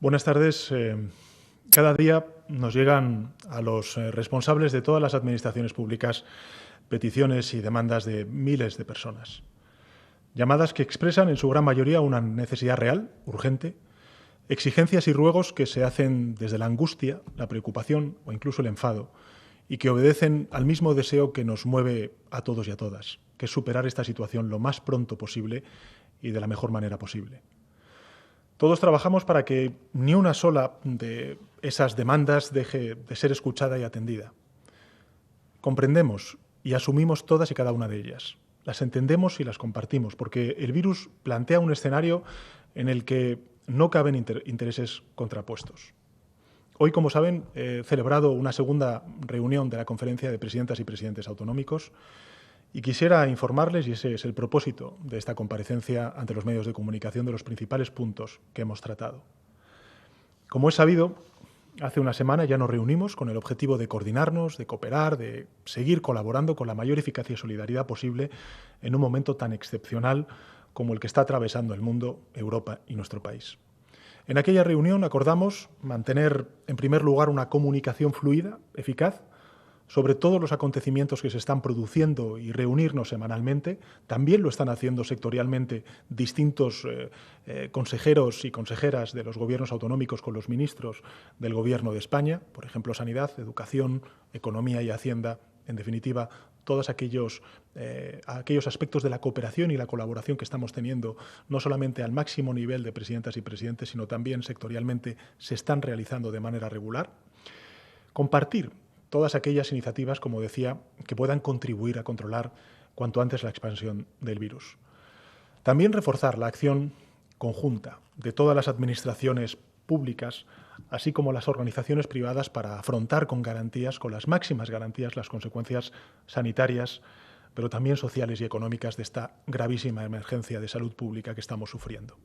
Buenas tardes. Cada día nos llegan a los responsables de todas las administraciones públicas peticiones y demandas de miles de personas. Llamadas que expresan en su gran mayoría una necesidad real, urgente, exigencias y ruegos que se hacen desde la angustia, la preocupación o incluso el enfado y que obedecen al mismo deseo que nos mueve a todos y a todas, que es superar esta situación lo más pronto posible y de la mejor manera posible. Todos trabajamos para que ni una sola de esas demandas deje de ser escuchada y atendida. Comprendemos y asumimos todas y cada una de ellas. Las entendemos y las compartimos, porque el virus plantea un escenario en el que no caben intereses contrapuestos. Hoy, como saben, he celebrado una segunda reunión de la Conferencia de Presidentas y Presidentes Autonómicos y quisiera informarles, y ese es el propósito de esta comparecencia ante los medios de comunicación, de los principales puntos que hemos tratado. Como es sabido, hace una semana ya nos reunimos con el objetivo de coordinarnos, de cooperar, de seguir colaborando con la mayor eficacia y solidaridad posible en un momento tan excepcional como el que está atravesando el mundo, Europa y nuestro país. En aquella reunión acordamos mantener, en primer lugar, una comunicación fluida, eficaz, sobre todos los acontecimientos que se están produciendo y reunirnos semanalmente. También lo están haciendo sectorialmente distintos consejeros y consejeras de los gobiernos autonómicos con los ministros del Gobierno de España, por ejemplo, Sanidad, Educación, Economía y Hacienda, en definitiva, todos aquellos aspectos de la cooperación y la colaboración que estamos teniendo, no solamente al máximo nivel de presidentas y presidentes, sino también sectorialmente, se están realizando de manera regular. Compartir todas aquellas iniciativas, como decía, que puedan contribuir a controlar cuanto antes la expansión del virus. También reforzar la acción conjunta de todas las administraciones públicas, así como las organizaciones privadas, para afrontar con garantías, con las máximas garantías, las consecuencias sanitarias, pero también sociales y económicas de esta gravísima emergencia de salud pública que estamos sufriendo.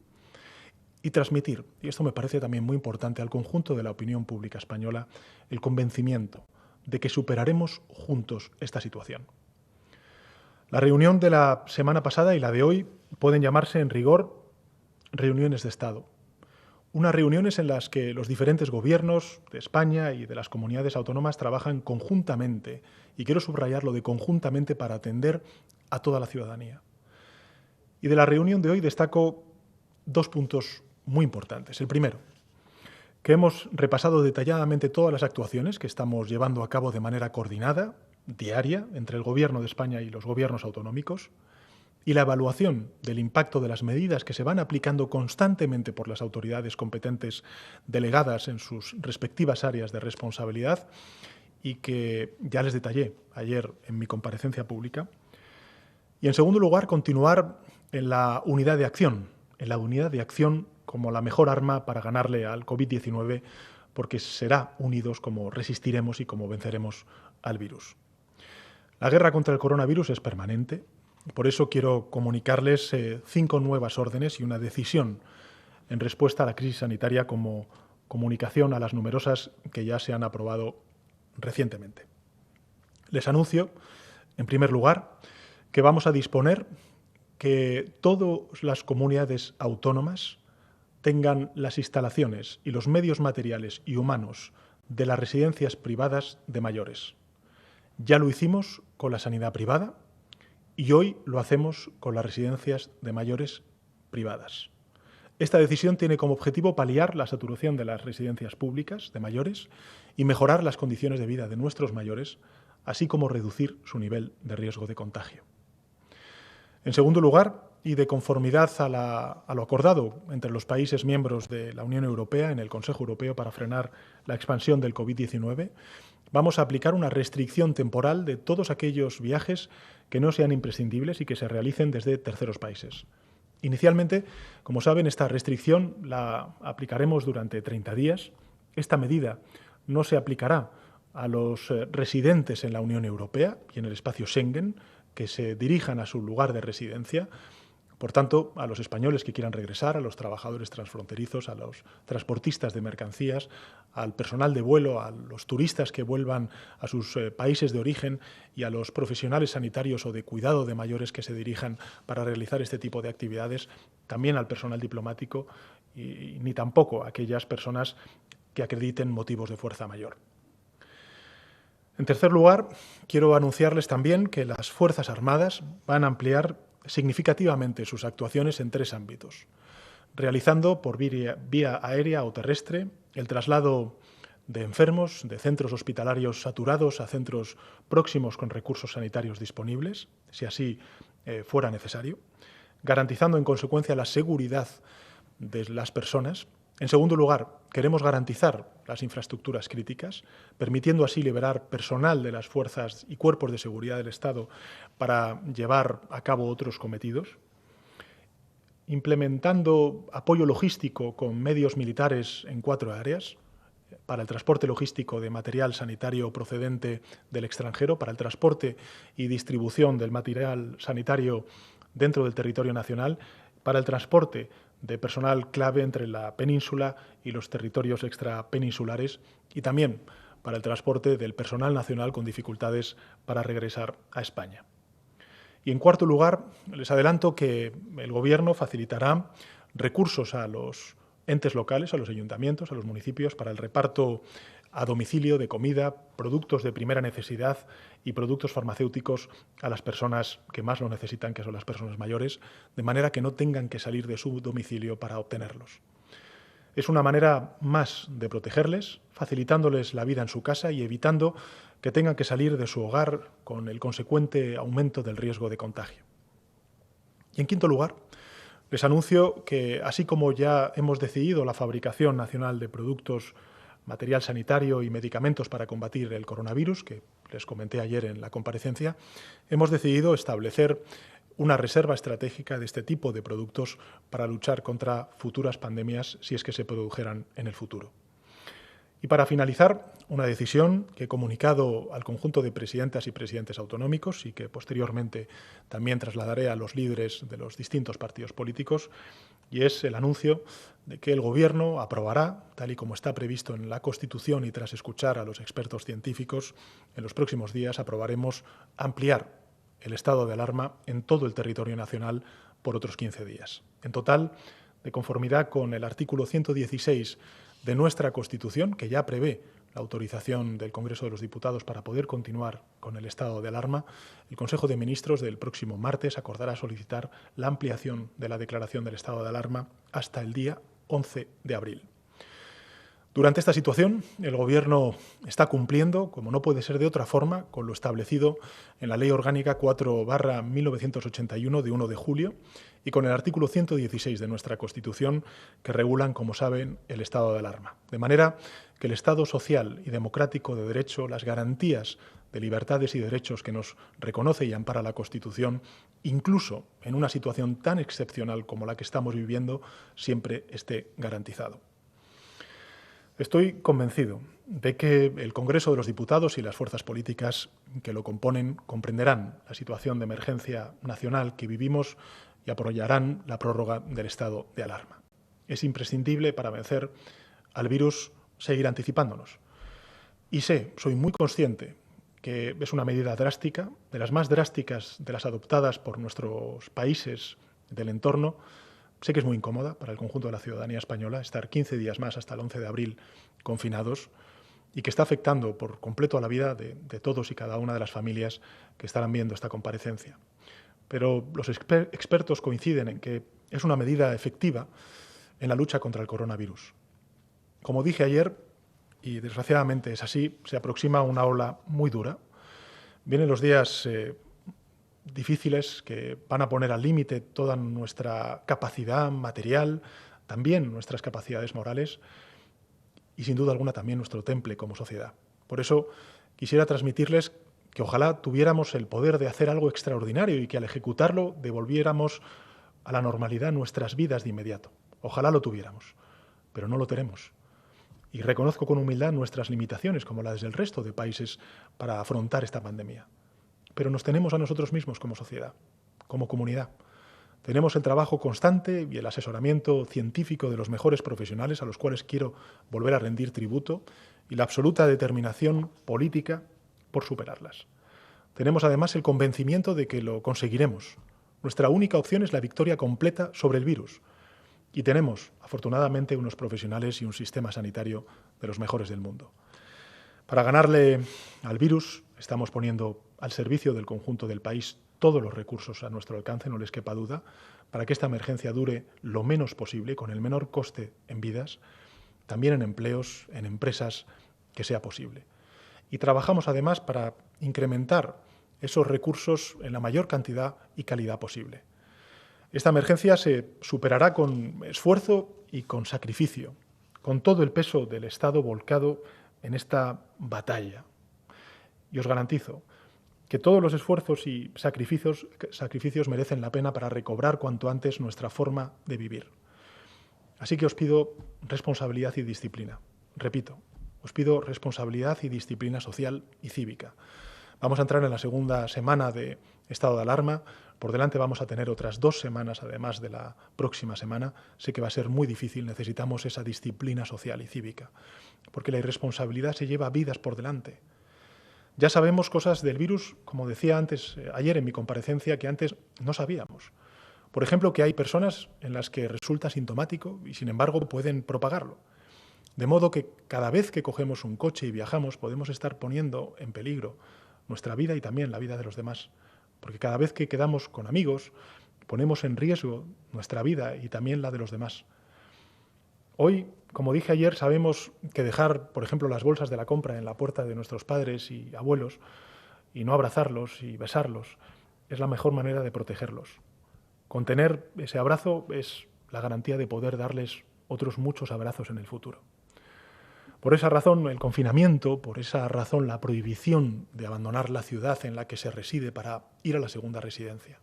Y transmitir, y esto me parece también muy importante, al conjunto de la opinión pública española, el convencimiento de que superaremos juntos esta situación. La reunión de la semana pasada y la de hoy pueden llamarse, en rigor, reuniones de Estado. Unas reuniones en las que los diferentes gobiernos de España y de las comunidades autónomas trabajan conjuntamente, y quiero subrayarlo de conjuntamente, para atender a toda la ciudadanía. Y de la reunión de hoy destaco dos puntos muy importantes. El primero, que hemos repasado detalladamente todas las actuaciones que estamos llevando a cabo de manera coordinada, diaria, entre el Gobierno de España y los gobiernos autonómicos, y la evaluación del impacto de las medidas que se van aplicando constantemente por las autoridades competentes delegadas en sus respectivas áreas de responsabilidad y que ya les detallé ayer en mi comparecencia pública. Y, en segundo lugar, continuar en la unidad de acción, como la mejor arma para ganarle al COVID-19, porque será unidos como resistiremos y como venceremos al virus. La guerra contra el coronavirus es permanente, y por eso quiero comunicarles 5 nuevas órdenes y una decisión en respuesta a la crisis sanitaria, como comunicación a las numerosas que ya se han aprobado recientemente. Les anuncio, en primer lugar, que vamos a disponer que todas las comunidades autónomas tengan las instalaciones y los medios materiales y humanos de las residencias privadas de mayores. Ya lo hicimos con la sanidad privada y hoy lo hacemos con las residencias de mayores privadas. Esta decisión tiene como objetivo paliar la saturación de las residencias públicas de mayores y mejorar las condiciones de vida de nuestros mayores, así como reducir su nivel de riesgo de contagio. En segundo lugar, y de conformidad a lo acordado entre los países miembros de la Unión Europea en el Consejo Europeo para frenar la expansión del COVID-19, vamos a aplicar una restricción temporal de todos aquellos viajes que no sean imprescindibles y que se realicen desde terceros países. Inicialmente, como saben, esta restricción la aplicaremos durante 30 días. Esta medida no se aplicará a los residentes en la Unión Europea y en el espacio Schengen que se dirijan a su lugar de residencia, Por tanto, a los españoles que quieran regresar, a los trabajadores transfronterizos, a los transportistas de mercancías, al personal de vuelo, a los turistas que vuelvan a sus países de origen y a los profesionales sanitarios o de cuidado de mayores que se dirijan para realizar este tipo de actividades, también al personal diplomático y ni tampoco a aquellas personas que acrediten motivos de fuerza mayor. En tercer lugar, quiero anunciarles también que las Fuerzas Armadas van a ampliar significativamente sus actuaciones en 3 ámbitos, realizando por vía aérea o terrestre el traslado de enfermos de centros hospitalarios saturados a centros próximos con recursos sanitarios disponibles, si así fuera necesario, garantizando en consecuencia la seguridad de las personas. En segundo lugar, queremos garantizar las infraestructuras críticas, permitiendo así liberar personal de las fuerzas y cuerpos de seguridad del Estado para llevar a cabo otros cometidos, implementando apoyo logístico con medios militares en 4 áreas, para el transporte logístico de material sanitario procedente del extranjero, para el transporte y distribución del material sanitario dentro del territorio nacional, para el transporte de personal clave entre la península y los territorios extrapeninsulares y también para el transporte del personal nacional con dificultades para regresar a España. Y en cuarto lugar, les adelanto que el Gobierno facilitará recursos a los entes locales, a los ayuntamientos, a los municipios, para el reparto a domicilio de comida, productos de primera necesidad y productos farmacéuticos a las personas que más lo necesitan, que son las personas mayores, de manera que no tengan que salir de su domicilio para obtenerlos. Es una manera más de protegerles, facilitándoles la vida en su casa y evitando que tengan que salir de su hogar con el consecuente aumento del riesgo de contagio. Y en quinto lugar, les anuncio que, así como ya hemos decidido la fabricación nacional de productos, material sanitario y medicamentos para combatir el coronavirus, que les comenté ayer en la comparecencia, hemos decidido establecer una reserva estratégica de este tipo de productos para luchar contra futuras pandemias si es que se produjeran en el futuro. Y para finalizar, una decisión que he comunicado al conjunto de presidentas y presidentes autonómicos y que posteriormente también trasladaré a los líderes de los distintos partidos políticos, y es el anuncio de que el Gobierno aprobará, tal y como está previsto en la Constitución y tras escuchar a los expertos científicos, en los próximos días aprobaremos ampliar el estado de alarma en todo el territorio nacional por otros 15 días. En total, de conformidad con el artículo 116 de nuestra Constitución, que ya prevé la autorización del Congreso de los Diputados para poder continuar con el estado de alarma, el Consejo de Ministros del próximo martes acordará solicitar la ampliación de la declaración del estado de alarma hasta el día 11 de abril. Durante esta situación, el Gobierno está cumpliendo, como no puede ser de otra forma, con lo establecido en la Ley Orgánica 4/1981 de 1 de julio y con el artículo 116 de nuestra Constitución que regulan, como saben, el estado de alarma. De manera que el Estado social y democrático de derecho, las garantías de libertades y derechos que nos reconoce y ampara la Constitución, incluso en una situación tan excepcional como la que estamos viviendo, siempre esté garantizado. Estoy convencido de que el Congreso de los Diputados y las fuerzas políticas que lo componen comprenderán la situación de emergencia nacional que vivimos y apoyarán la prórroga del estado de alarma. Es imprescindible para vencer al virus seguir anticipándonos. Y soy muy consciente que es una medida drástica, de las más drásticas de las adoptadas por nuestros países del entorno. Sé que es muy incómoda para el conjunto de la ciudadanía española estar 15 días más hasta el 11 de abril confinados y que está afectando por completo a la vida de todos y cada una de las familias que estarán viendo esta comparecencia. Pero los expertos coinciden en que es una medida efectiva en la lucha contra el coronavirus. Como dije ayer, y desgraciadamente es así, se aproxima una ola muy dura. Vienen los días difíciles que van a poner al límite toda nuestra capacidad material, también nuestras capacidades morales y sin duda alguna también nuestro temple como sociedad. Por eso quisiera transmitirles que ojalá tuviéramos el poder de hacer algo extraordinario y que al ejecutarlo devolviéramos a la normalidad nuestras vidas de inmediato. Ojalá lo tuviéramos, pero no lo tenemos. Y reconozco con humildad nuestras limitaciones, como las del resto de países, para afrontar esta pandemia. Pero nos tenemos a nosotros mismos como sociedad, como comunidad. Tenemos el trabajo constante y el asesoramiento científico de los mejores profesionales, a los cuales quiero volver a rendir tributo, y la absoluta determinación política por superarlas. Tenemos además el convencimiento de que lo conseguiremos. Nuestra única opción es la victoria completa sobre el virus. Y tenemos, afortunadamente, unos profesionales y un sistema sanitario de los mejores del mundo. Para ganarle al virus, estamos poniendo al servicio del conjunto del país todos los recursos a nuestro alcance, no les quepa duda, para que esta emergencia dure lo menos posible, con el menor coste en vidas, también en empleos, en empresas, que sea posible. Y trabajamos además para incrementar esos recursos en la mayor cantidad y calidad posible. Esta emergencia se superará con esfuerzo y con sacrificio, con todo el peso del Estado volcado en esta batalla. Y os garantizo que todos los esfuerzos y sacrificios merecen la pena para recobrar cuanto antes nuestra forma de vivir. Así que os pido responsabilidad y disciplina. Repito, os pido responsabilidad y disciplina social y cívica. Vamos a entrar en la segunda semana de estado de alarma. Por delante vamos a tener otras 2 semanas, además de la próxima semana. Sé que va a ser muy difícil, necesitamos esa disciplina social y cívica, porque la irresponsabilidad se lleva vidas por delante. Ya sabemos cosas del virus, como decía ayer en mi comparecencia, que antes no sabíamos. Por ejemplo, que hay personas en las que resulta sintomático y, sin embargo, pueden propagarlo. De modo que cada vez que cogemos un coche y viajamos podemos estar poniendo en peligro nuestra vida y también la vida de los demás. Porque cada vez que quedamos con amigos ponemos en riesgo nuestra vida y también la de los demás. Hoy, como dije ayer, sabemos que dejar, por ejemplo, las bolsas de la compra en la puerta de nuestros padres y abuelos y no abrazarlos y besarlos es la mejor manera de protegerlos. Contener ese abrazo es la garantía de poder darles otros muchos abrazos en el futuro. Por esa razón, el confinamiento, por esa razón, la prohibición de abandonar la ciudad en la que se reside para ir a la segunda residencia.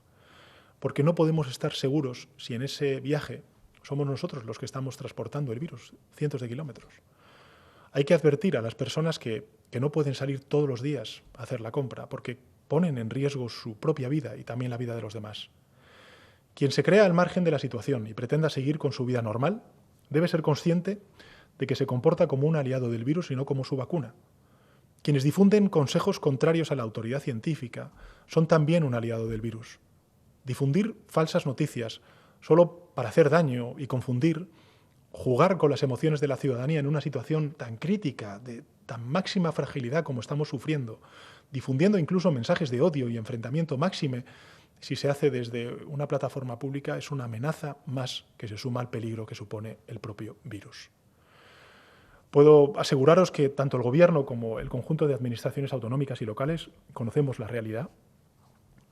Porque no podemos estar seguros si en ese viaje somos nosotros los que estamos transportando el virus, cientos de kilómetros. Hay que advertir a las personas que no pueden salir todos los días a hacer la compra, porque ponen en riesgo su propia vida y también la vida de los demás. Quien se crea al margen de la situación y pretenda seguir con su vida normal, debe ser consciente de que se comporta como un aliado del virus y no como su vacuna. Quienes difunden consejos contrarios a la autoridad científica son también un aliado del virus. Difundir falsas noticias solo para hacer daño y confundir, jugar con las emociones de la ciudadanía en una situación tan crítica, de tan máxima fragilidad como estamos sufriendo, difundiendo incluso mensajes de odio y enfrentamiento máxime, si se hace desde una plataforma pública, es una amenaza más que se suma al peligro que supone el propio virus. Puedo aseguraros que tanto el Gobierno como el conjunto de administraciones autonómicas y locales conocemos la realidad,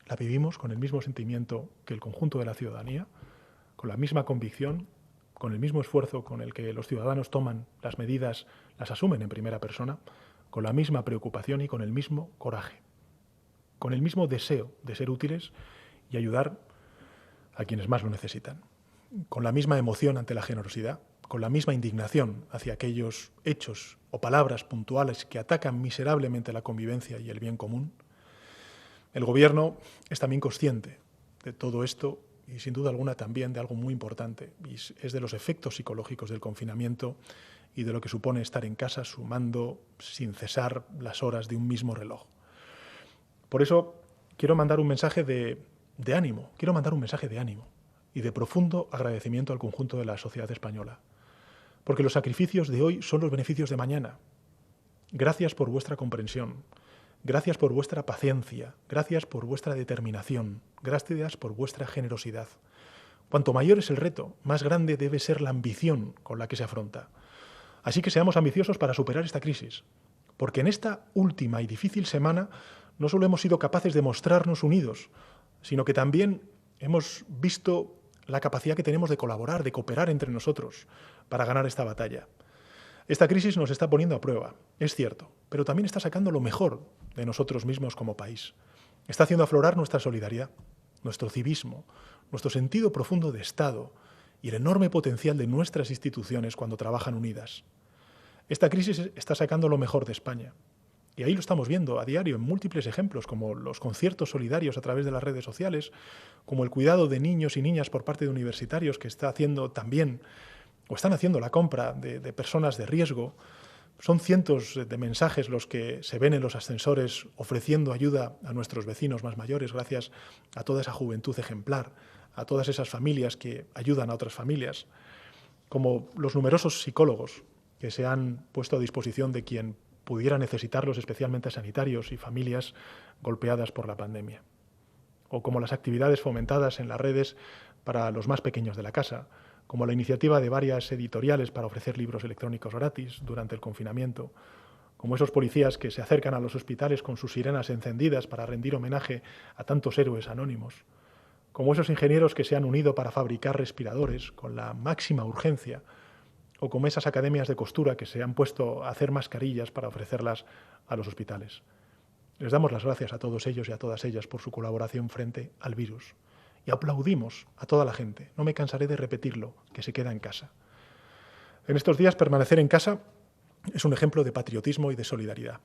la vivimos con el mismo sentimiento que el conjunto de la ciudadanía, con la misma convicción, con el mismo esfuerzo con el que los ciudadanos toman las medidas, las asumen en primera persona, con la misma preocupación y con el mismo coraje, con el mismo deseo de ser útiles y ayudar a quienes más lo necesitan, con la misma emoción ante la generosidad, con la misma indignación hacia aquellos hechos o palabras puntuales que atacan miserablemente la convivencia y el bien común. El Gobierno es también consciente de todo esto y, sin duda alguna, también de algo muy importante, y es de los efectos psicológicos del confinamiento y de lo que supone estar en casa sumando sin cesar las horas de un mismo reloj. Por eso quiero mandar un mensaje de ánimo, y de profundo agradecimiento al conjunto de la sociedad española, porque los sacrificios de hoy son los beneficios de mañana. Gracias por vuestra comprensión, gracias por vuestra paciencia, gracias por vuestra determinación, gracias por vuestra generosidad. Cuanto mayor es el reto, más grande debe ser la ambición con la que se afronta. Así que seamos ambiciosos para superar esta crisis, porque en esta última y difícil semana no solo hemos sido capaces de mostrarnos unidos, sino que también hemos visto la capacidad que tenemos de colaborar, de cooperar entre nosotros para ganar esta batalla. Esta crisis nos está poniendo a prueba, es cierto, pero también está sacando lo mejor de nosotros mismos como país. Está haciendo aflorar nuestra solidaridad, nuestro civismo, nuestro sentido profundo de Estado y el enorme potencial de nuestras instituciones cuando trabajan unidas. Esta crisis está sacando lo mejor de España Y ahí lo estamos viendo a diario en múltiples ejemplos, como los conciertos solidarios a través de las redes sociales, como el cuidado de niños y niñas por parte de universitarios que está haciendo también, o están haciendo la compra de personas de riesgo. Son cientos de mensajes los que se ven en los ascensores ofreciendo ayuda a nuestros vecinos más mayores gracias a toda esa juventud ejemplar, a todas esas familias que ayudan a otras familias, como los numerosos psicólogos que se han puesto a disposición de quien pudiera necesitarlos, especialmente sanitarios y familias golpeadas por la pandemia, o como las actividades fomentadas en las redes para los más pequeños de la casa, como la iniciativa de varias editoriales para ofrecer libros electrónicos gratis durante el confinamiento, como esos policías que se acercan a los hospitales con sus sirenas encendidas para rendir homenaje a tantos héroes anónimos, como esos ingenieros que se han unido para fabricar respiradores con la máxima urgencia, o como esas academias de costura que se han puesto a hacer mascarillas para ofrecerlas a los hospitales. Les damos las gracias a todos ellos y a todas ellas por su colaboración frente al virus. Y aplaudimos a toda la gente, no me cansaré de repetirlo, que se queda en casa. En estos días, permanecer en casa es un ejemplo de patriotismo y de solidaridad.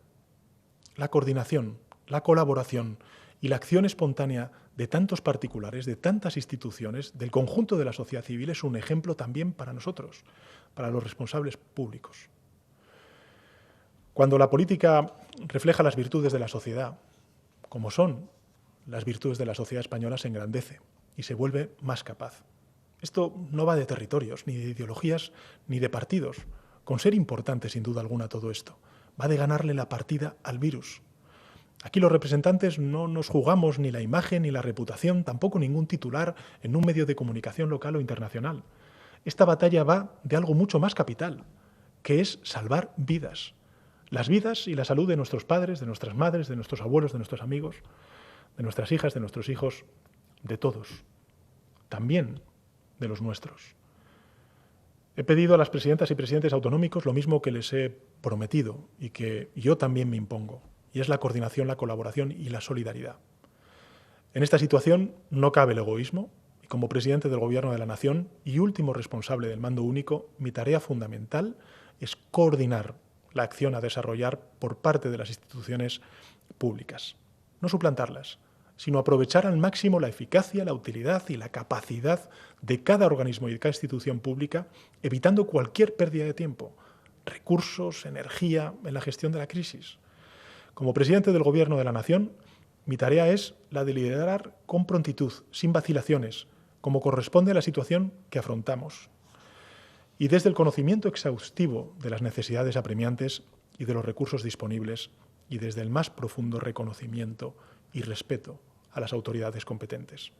La coordinación, la colaboración y la acción espontánea de tantos particulares, de tantas instituciones, del conjunto de la sociedad civil es un ejemplo también para nosotros, para los responsables públicos. Cuando la política refleja las virtudes de la sociedad, como son las virtudes de la sociedad española, se engrandece y se vuelve más capaz. Esto no va de territorios, ni de ideologías, ni de partidos. Con ser importante, sin duda alguna, todo esto. Va de ganarle la partida al virus. Aquí los representantes no nos jugamos ni la imagen ni la reputación, tampoco ningún titular en un medio de comunicación local o internacional. Esta batalla va de algo mucho más capital, que es salvar vidas. Las vidas y la salud de nuestros padres, de nuestras madres, de nuestros abuelos, de nuestros amigos, de nuestras hijas, de nuestros hijos, de todos, también de los nuestros. He pedido a las presidentas y presidentes autonómicos lo mismo que les he prometido y que yo también me impongo, y es la coordinación, la colaboración y la solidaridad. En esta situación no cabe el egoísmo, y como presidente del Gobierno de la Nación y último responsable del mando único, mi tarea fundamental es coordinar la acción a desarrollar por parte de las instituciones públicas. No suplantarlas, sino aprovechar al máximo la eficacia, la utilidad y la capacidad de cada organismo y de cada institución pública, evitando cualquier pérdida de tiempo, recursos, energía en la gestión de la crisis. Como presidente del Gobierno de la Nación, mi tarea es la de liderar con prontitud, sin vacilaciones, como corresponde a la situación que afrontamos. Y desde el conocimiento exhaustivo de las necesidades apremiantes y de los recursos disponibles, y desde el más profundo reconocimiento y respeto a las autoridades competentes.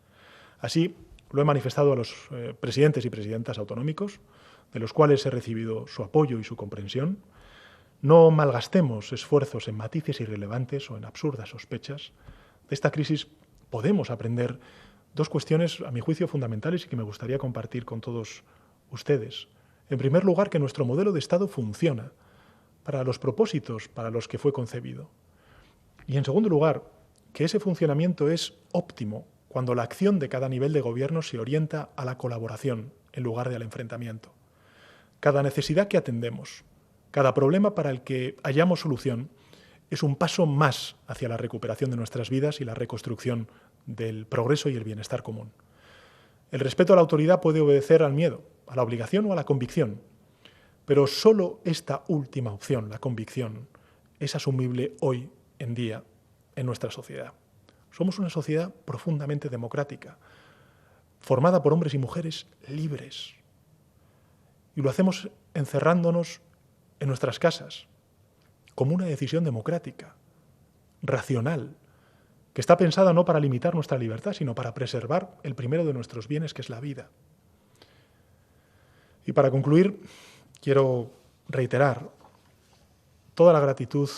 Así lo he manifestado a los presidentes y presidentas autonómicos, de los cuales he recibido su apoyo y su comprensión. No malgastemos esfuerzos en matices irrelevantes o en absurdas sospechas. De esta crisis podemos aprender dos cuestiones, a mi juicio, fundamentales y que me gustaría compartir con todos ustedes. En primer lugar, que nuestro modelo de Estado funciona para los propósitos para los que fue concebido. Y en segundo lugar, que ese funcionamiento es óptimo cuando la acción de cada nivel de gobierno se orienta a la colaboración en lugar del enfrentamiento. Cada necesidad que atendemos, cada problema para el que hallamos solución, es un paso más hacia la recuperación de nuestras vidas y la reconstrucción del progreso y el bienestar común. El respeto a la autoridad puede obedecer al miedo, a la obligación o a la convicción, pero solo esta última opción, la convicción, es asumible hoy en día en nuestra sociedad. Somos una sociedad profundamente democrática, formada por hombres y mujeres libres. Y lo hacemos encerrándonos en nuestras casas, como una decisión democrática, racional, que está pensada no para limitar nuestra libertad, sino para preservar el primero de nuestros bienes, que es la vida. Y para concluir, quiero reiterar toda la gratitud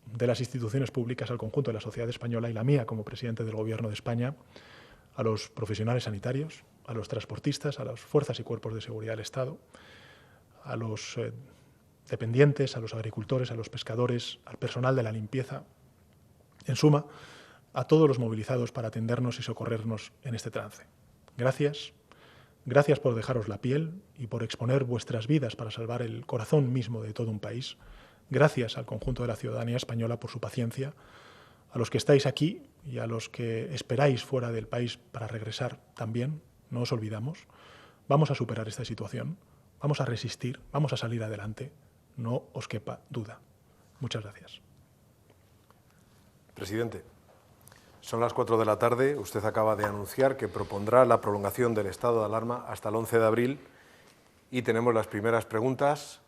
de las instituciones públicas al conjunto de la sociedad española y la mía como presidente del Gobierno de España, a los profesionales sanitarios, a los transportistas, a las fuerzas y cuerpos de seguridad del Estado, a los dependientes, a los agricultores, a los pescadores, al personal de la limpieza, en suma, a todos los movilizados para atendernos y socorrernos en este trance. Gracias. Gracias por dejaros la piel y por exponer vuestras vidas para salvar el corazón mismo de todo un país. Gracias al conjunto de la ciudadanía española por su paciencia, a los que estáis aquí y a los que esperáis fuera del país para regresar también, no os olvidamos. Vamos a superar esta situación, vamos a resistir, vamos a salir adelante, no os quepa duda. Muchas gracias. Presidente, son las 4 de la tarde. Usted acaba de anunciar que propondrá la prolongación del estado de alarma hasta el 11 de abril y tenemos las primeras preguntas.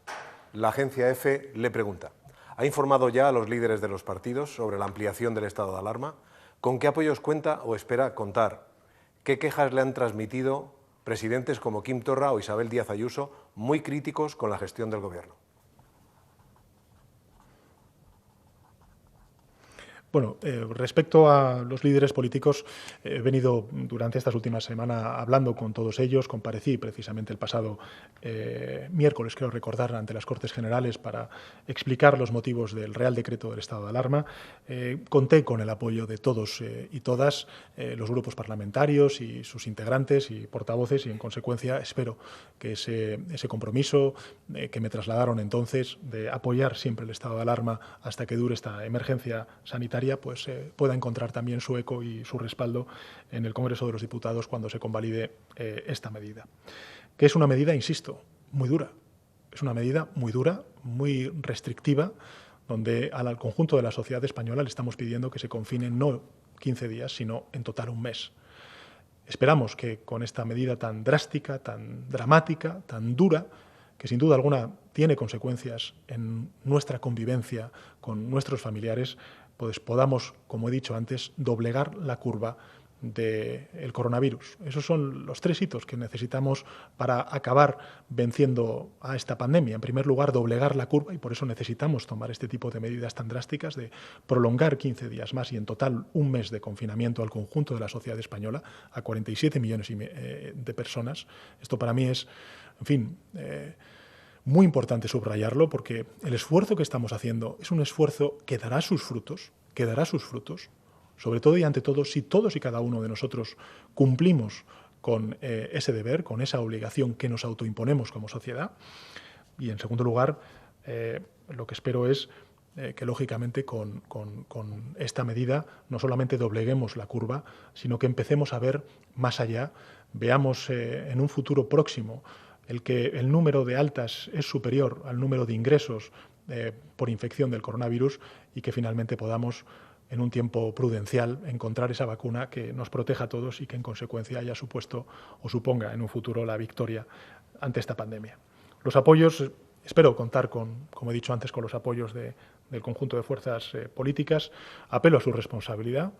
La agencia EFE le pregunta: ¿ha informado ya a los líderes de los partidos sobre la ampliación del estado de alarma? ¿Con qué apoyos cuenta o espera contar? ¿Qué quejas le han transmitido presidentes como Quim Torra o Isabel Díaz Ayuso, muy críticos con la gestión del Gobierno? Bueno, respecto a los líderes políticos, he venido durante estas últimas semanas hablando con todos ellos. Comparecí precisamente el pasado miércoles, creo recordar, ante las Cortes Generales para explicar los motivos del Real Decreto del estado de alarma. Conté con el apoyo de todos y todas los grupos parlamentarios y sus integrantes y portavoces, y en consecuencia espero que ese compromiso que me trasladaron entonces de apoyar siempre el estado de alarma hasta que dure esta emergencia sanitaria pues pueda encontrar también su eco y su respaldo en el Congreso de los Diputados cuando se convalide esta medida. Que es una medida, insisto, muy dura. Es una medida muy dura, muy restrictiva, donde al conjunto de la sociedad española le estamos pidiendo que se confine no 15 días, sino en total un mes. Esperamos que con esta medida tan drástica, tan dramática, tan dura, que sin duda alguna tiene consecuencias en nuestra convivencia con nuestros familiares, pues podamos, como he dicho antes, doblegar la curva del coronavirus. Esos son los 3 hitos que necesitamos para acabar venciendo a esta pandemia. En primer lugar, doblegar la curva, y por eso necesitamos tomar este tipo de medidas tan drásticas de prolongar 15 días más y en total un mes de confinamiento al conjunto de la sociedad española, a 47 millones de personas. Esto para mí es, en fin, muy importante subrayarlo, porque el esfuerzo que estamos haciendo es un esfuerzo que dará sus frutos, sobre todo y ante todo si todos y cada uno de nosotros cumplimos con ese deber, con esa obligación que nos autoimponemos como sociedad. Y en segundo lugar, lo que espero es que lógicamente con esta medida no solamente dobleguemos la curva, sino que empecemos a ver más allá, veamos en un futuro próximo el que el número de altas es superior al número de ingresos por infección del coronavirus y que finalmente podamos, en un tiempo prudencial, encontrar esa vacuna que nos proteja a todos y que en consecuencia haya supuesto o suponga en un futuro la victoria ante esta pandemia. Los apoyos, espero contar con, como he dicho antes, con los apoyos del conjunto de fuerzas políticas. Apelo a su responsabilidad.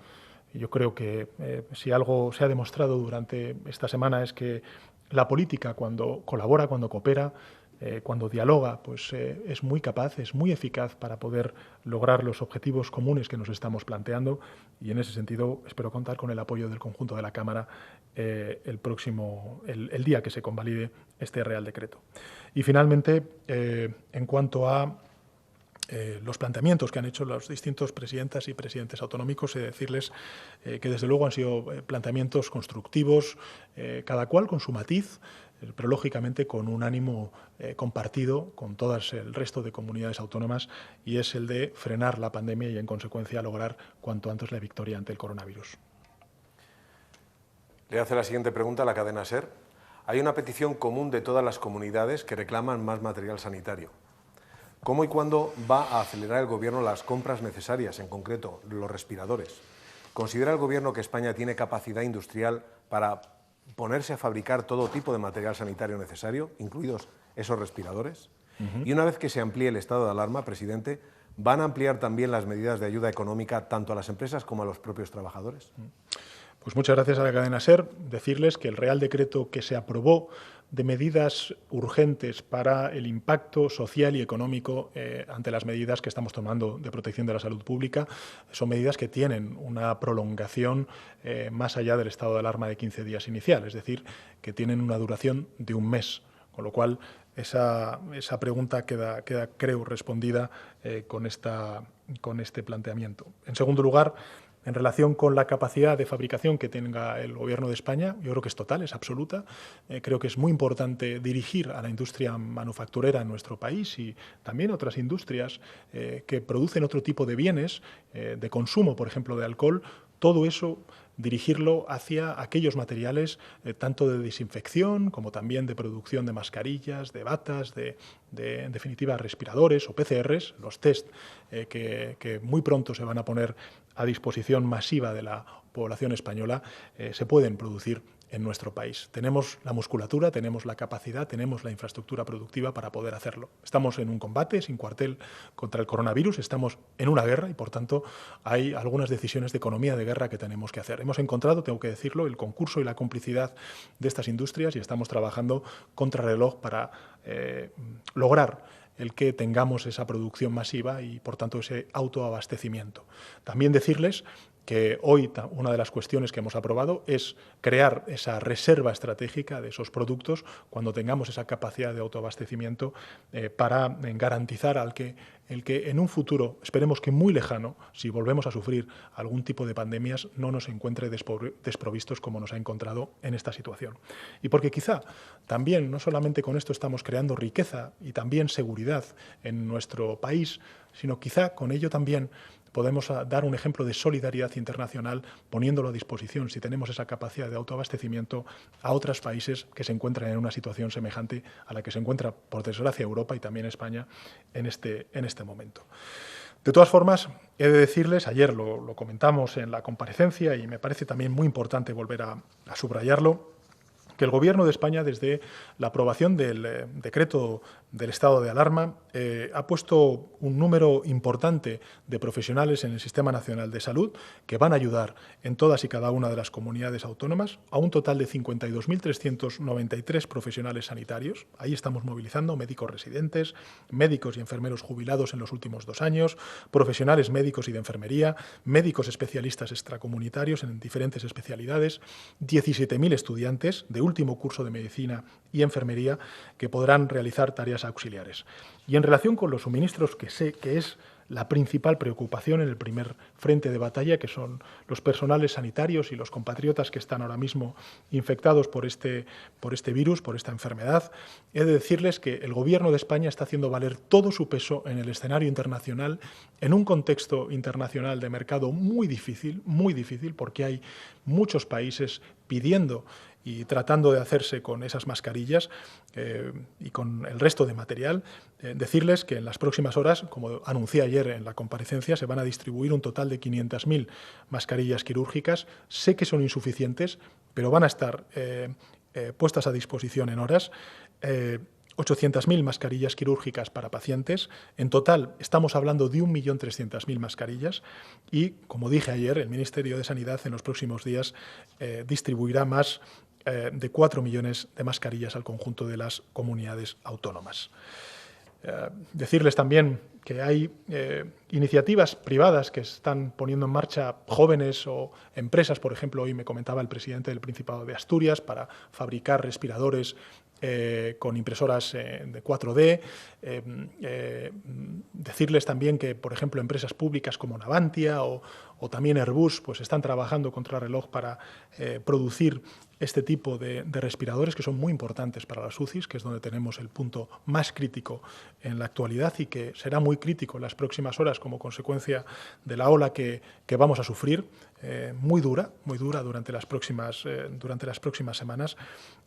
Yo creo que si algo se ha demostrado durante esta semana es que la política, cuando colabora, cuando coopera, cuando dialoga, pues es muy capaz, es muy eficaz para poder lograr los objetivos comunes que nos estamos planteando, y en ese sentido espero contar con el apoyo del conjunto de la Cámara el día que se convalide este Real Decreto. Y finalmente, en cuanto a los planteamientos que han hecho los distintos presidentas y presidentes autonómicos, decirles que desde luego han sido planteamientos constructivos, cada cual con su matiz, pero lógicamente con un ánimo compartido con todas el resto de comunidades autónomas, y es el de frenar la pandemia y en consecuencia lograr cuanto antes la victoria ante el coronavirus. Le hace la siguiente pregunta a la cadena SER. Hay una petición común de todas las comunidades que reclaman más material sanitario. ¿Cómo y cuándo va a acelerar el Gobierno las compras necesarias, en concreto los respiradores? ¿Considera el Gobierno que España tiene capacidad industrial para ponerse a fabricar todo tipo de material sanitario necesario, incluidos esos respiradores? Y una vez que se amplíe el estado de alarma, presidente, ¿van a ampliar también las medidas de ayuda económica tanto a las empresas como a los propios trabajadores? Pues muchas gracias a la cadena SER. Decirles que el Real Decreto que se aprobó de medidas urgentes para el impacto social y económico ante las medidas que estamos tomando de protección de la salud pública son medidas que tienen una prolongación más allá del estado de alarma de 15 días inicial, es decir, que tienen una duración de un mes, con lo cual esa pregunta queda creo, respondida con este planteamiento. En segundo lugar, En relación con la capacidad de fabricación que tenga el Gobierno de España, yo creo que es total, es absoluta. Creo que es muy importante dirigir a la industria manufacturera en nuestro país y también otras industrias que producen otro tipo de bienes, de consumo, por ejemplo, de alcohol. Todo eso dirigirlo hacia aquellos materiales tanto de desinfección como también de producción de mascarillas, de batas, en definitiva respiradores o PCRs, los test que muy pronto se van a poner a disposición masiva de la población española, se pueden producir en nuestro país. Tenemos la musculatura, tenemos la capacidad, tenemos la infraestructura productiva para poder hacerlo. Estamos en un combate sin cuartel contra el coronavirus, estamos en una guerra y, por tanto, hay algunas decisiones de economía de guerra que tenemos que hacer. Hemos encontrado, tengo que decirlo, el concurso y la complicidad de estas industrias y estamos trabajando contrarreloj para lograr el que tengamos esa producción masiva y, por tanto, ese autoabastecimiento. También decirles que hoy una de las cuestiones que hemos aprobado es crear esa reserva estratégica de esos productos cuando tengamos esa capacidad de autoabastecimiento para garantizar el que en un futuro, esperemos que muy lejano, si volvemos a sufrir algún tipo de pandemias, no nos encuentre desprovistos como nos ha encontrado en esta situación. Y porque quizá también, no solamente con esto estamos creando riqueza y también seguridad en nuestro país, sino quizá con ello también podemos dar un ejemplo de solidaridad internacional poniéndolo a disposición, si tenemos esa capacidad de autoabastecimiento, a otros países que se encuentran en una situación semejante a la que se encuentra, por desgracia, Europa y también España en este momento. De todas formas, he de decirles, ayer lo comentamos en la comparecencia y me parece también muy importante volver a subrayarlo, que el Gobierno de España, desde la aprobación del decreto del estado de alarma, ha puesto un número importante de profesionales en el Sistema Nacional de Salud que van a ayudar en todas y cada una de las comunidades autónomas a un total de 52.393 profesionales sanitarios. Ahí estamos movilizando médicos residentes, médicos y enfermeros jubilados en los últimos 2 años, profesionales médicos y de enfermería, médicos especialistas extracomunitarios en diferentes especialidades, 17.000 estudiantes de último curso de medicina y enfermería que podrán realizar tareas auxiliares. Y en relación con los suministros, que sé que es la principal preocupación en el primer frente de batalla, que son los personales sanitarios y los compatriotas que están ahora mismo infectados por este virus, por esta enfermedad, he de decirles que el Gobierno de España está haciendo valer todo su peso en el escenario internacional, en un contexto internacional de mercado muy difícil, porque hay muchos países pidiendo y tratando de hacerse con esas mascarillas y con el resto de material. Decirles que en las próximas horas, como anuncié ayer en la comparecencia, se van a distribuir un total de 500.000 mascarillas quirúrgicas. Sé que son insuficientes, pero van a estar puestas a disposición en horas. 800.000 mascarillas quirúrgicas para pacientes. En total estamos hablando de 1.300.000 mascarillas y, como dije ayer, el Ministerio de Sanidad en los próximos días distribuirá más de 4 millones de mascarillas al conjunto de las comunidades autónomas. Decirles también que hay iniciativas privadas que están poniendo en marcha jóvenes o empresas. Por ejemplo, hoy me comentaba el presidente del Principado de Asturias para fabricar respiradores con impresoras de 4D. Decirles también que, por ejemplo, empresas públicas como Navantia o también Airbus pues están trabajando contrarreloj para producir este tipo de respiradores que son muy importantes para las UCIs, que es donde tenemos el punto más crítico en la actualidad y que será muy crítico en las próximas horas como consecuencia de la ola que vamos a sufrir, muy dura durante las próximas semanas,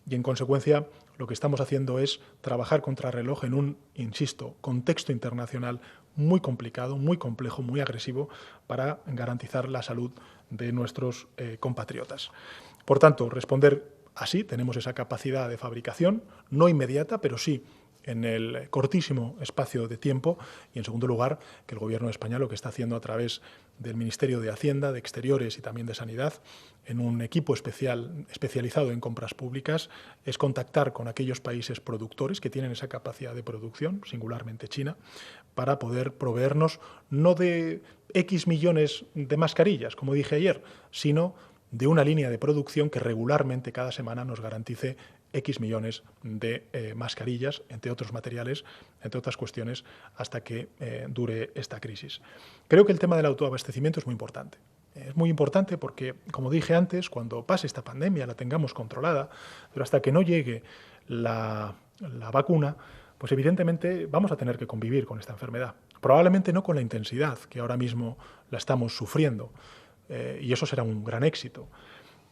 y en consecuencia lo que estamos haciendo es trabajar contrarreloj en un, insisto, contexto internacional muy complicado, muy complejo, muy agresivo para garantizar la salud de nuestros compatriotas. Por tanto, responder así, tenemos esa capacidad de fabricación, no inmediata, pero sí en el cortísimo espacio de tiempo, y en segundo lugar, que el Gobierno de España lo que está haciendo a través del Ministerio de Hacienda, de Exteriores y también de Sanidad, en un equipo especializado en compras públicas, es contactar con aquellos países productores que tienen esa capacidad de producción, singularmente China, para poder proveernos no de X millones de mascarillas, como dije ayer, sino de una línea de producción que regularmente cada semana nos garantice X millones de mascarillas, entre otros materiales, entre otras cuestiones, hasta que dure esta crisis. Creo que el tema del autoabastecimiento es muy importante. Es muy importante porque, como dije antes, cuando pase esta pandemia la tengamos controlada, pero hasta que no llegue la vacuna, pues evidentemente vamos a tener que convivir con esta enfermedad. Probablemente no con la intensidad que ahora mismo la estamos sufriendo, y eso será un gran éxito.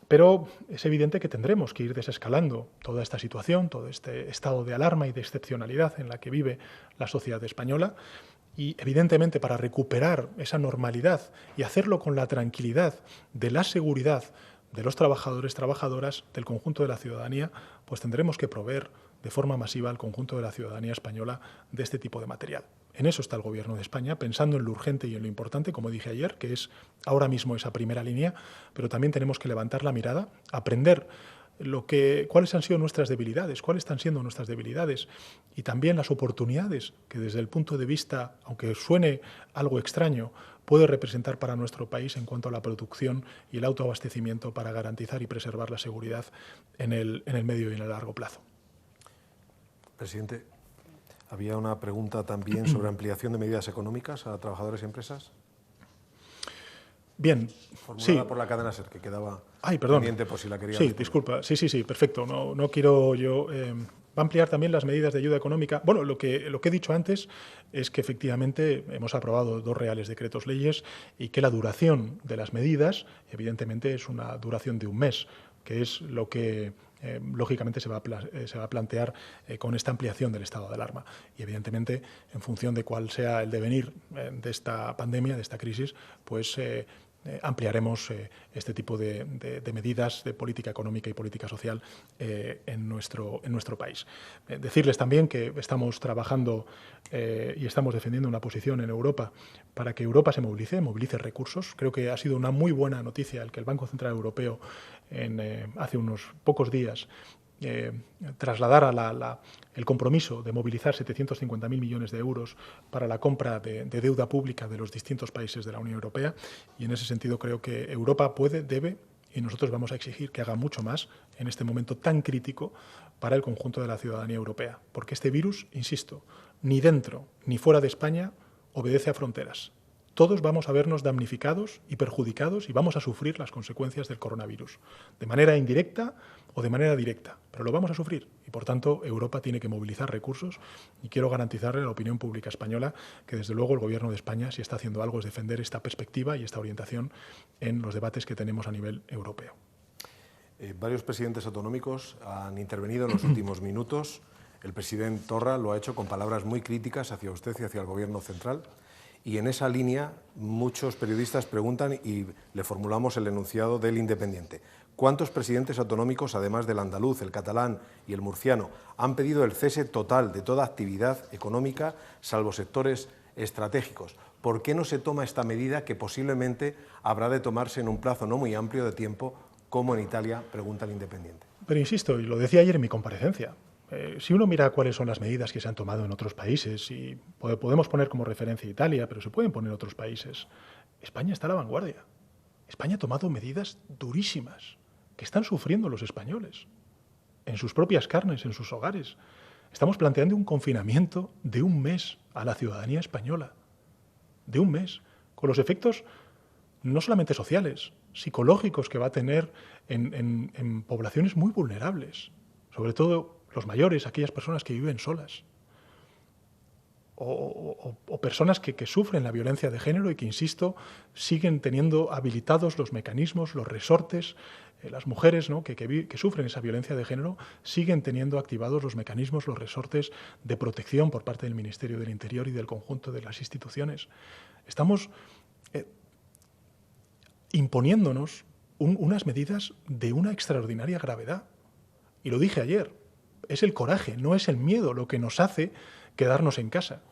Pero es evidente que tendremos que ir desescalando toda esta situación, todo este estado de alarma y de excepcionalidad en la que vive la sociedad española. Y evidentemente para recuperar esa normalidad y hacerlo con la tranquilidad de la seguridad de los trabajadores, trabajadoras, del conjunto de la ciudadanía, pues tendremos que proveer de forma masiva al conjunto de la ciudadanía española de este tipo de material. En eso está el Gobierno de España, pensando en lo urgente y en lo importante, como dije ayer, que es ahora mismo esa primera línea, pero también tenemos que levantar la mirada, aprender cuáles han sido nuestras debilidades, cuáles están siendo nuestras debilidades y también las oportunidades que desde el punto de vista, aunque suene algo extraño, puede representar para nuestro país en cuanto a la producción y el autoabastecimiento para garantizar y preservar la seguridad en el medio y en el largo plazo. Presidente, había una pregunta también sobre ampliación de medidas económicas a trabajadores y empresas. Bien, formulada sí. por la cadena SER, que quedaba perdón. pendiente por si la quería Sí, responder. disculpa. Sí, perfecto. No quiero yo... va a ampliar también las medidas de ayuda económica. Bueno, lo que he dicho antes es que efectivamente hemos aprobado 2 reales decretos leyes y que la duración de las medidas, evidentemente, es una duración de un mes, que es lo que lógicamente se va a plantear con esta ampliación del estado de alarma. Y evidentemente, en función de cuál sea el devenir de esta pandemia, de esta crisis, pues ampliaremos este tipo de medidas de política económica y política social en nuestro país. Decirles también que estamos trabajando y estamos defendiendo una posición en Europa para que Europa se movilice recursos. Creo que ha sido una muy buena noticia el que el Banco Central Europeo hace unos pocos días trasladara el compromiso de movilizar 750.000 millones de euros para la compra de deuda pública de los distintos países de la Unión Europea, y en ese sentido creo que Europa puede, debe, y nosotros vamos a exigir que haga mucho más en este momento tan crítico para el conjunto de la ciudadanía europea, porque este virus, insisto, ni dentro ni fuera de España obedece a fronteras. Todos vamos a vernos damnificados y perjudicados y vamos a sufrir las consecuencias del coronavirus, de manera indirecta o de manera directa, pero lo vamos a sufrir y, por tanto, Europa tiene que movilizar recursos y quiero garantizarle a la opinión pública española que, desde luego, el Gobierno de España, si está haciendo algo, es defender esta perspectiva y esta orientación en los debates que tenemos a nivel europeo. Varios presidentes autonómicos han intervenido en los últimos minutos. El presidente Torra lo ha hecho con palabras muy críticas hacia usted y hacia el Gobierno central. Y en esa línea muchos periodistas preguntan y le formulamos el enunciado del Independiente. ¿Cuántos presidentes autonómicos, además del andaluz, el catalán y el murciano, han pedido el cese total de toda actividad económica, salvo sectores estratégicos? ¿Por qué no se toma esta medida que posiblemente habrá de tomarse en un plazo no muy amplio de tiempo, como en Italia, pregunta el Independiente? Pero insisto, y lo decía ayer en mi comparecencia, si uno mira cuáles son las medidas que se han tomado en otros países, y podemos poner como referencia Italia, pero se pueden poner otros países, España está a la vanguardia. España ha tomado medidas durísimas que están sufriendo los españoles en sus propias carnes, en sus hogares. Estamos planteando un confinamiento de un mes a la ciudadanía española, de un mes, con los efectos no solamente sociales, psicológicos que va a tener en poblaciones muy vulnerables, sobre todo los mayores, aquellas personas que viven solas, o personas que sufren la violencia de género y que, insisto, siguen teniendo habilitados los mecanismos, los resortes. Las mujeres, ¿no?, que sufren esa violencia de género siguen teniendo activados los mecanismos, los resortes de protección por parte del Ministerio del Interior y del conjunto de las instituciones. Estamos imponiéndonos unas medidas de una extraordinaria gravedad. Y lo dije ayer, es el coraje, no es el miedo lo que nos hace quedarnos en casa.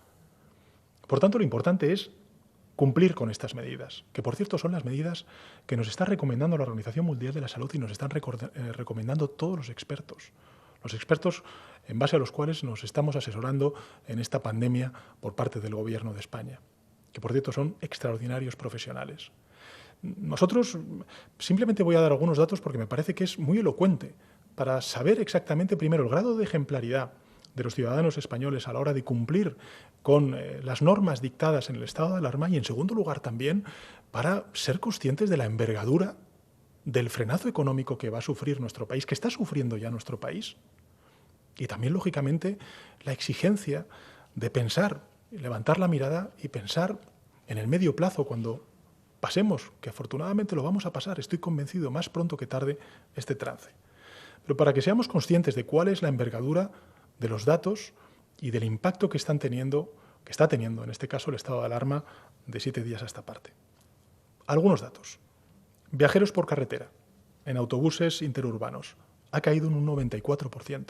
Por tanto, lo importante es cumplir con estas medidas, que por cierto son las medidas que nos está recomendando la Organización Mundial de la Salud y nos están recomendando todos los expertos en base a los cuales nos estamos asesorando en esta pandemia por parte del Gobierno de España, que por cierto son extraordinarios profesionales. Nosotros, simplemente voy a dar algunos datos porque me parece que es muy elocuente para saber exactamente, primero, el grado de ejemplaridad de los ciudadanos españoles a la hora de cumplir con las normas dictadas en el estado de alarma y, en segundo lugar, también para ser conscientes de la envergadura del frenazo económico que va a sufrir nuestro país, que está sufriendo ya nuestro país. Y también, lógicamente, la exigencia de pensar, levantar la mirada y pensar en el medio plazo cuando pasemos, que afortunadamente lo vamos a pasar, estoy convencido, más pronto que tarde, este trance. Pero para que seamos conscientes de cuál es la envergadura de los datos y del impacto que está teniendo en este caso el estado de alarma de 7 días a esta parte. Algunos datos. Viajeros por carretera en autobuses interurbanos ha caído en un 94%.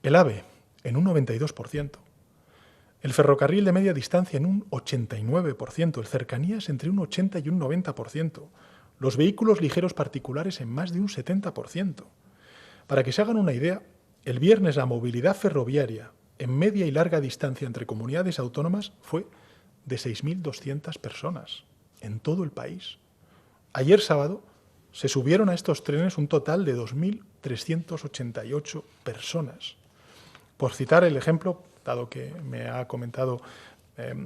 El AVE en un 92%. El ferrocarril de media distancia en un 89%. El cercanías entre un 80 y un 90%. Los vehículos ligeros particulares en más de un 70%. Para que se hagan una idea, el viernes la movilidad ferroviaria en media y larga distancia entre comunidades autónomas fue de 6.200 personas en todo el país. Ayer sábado se subieron a estos trenes un total de 2.388 personas. Por citar el ejemplo, dado que me ha comentado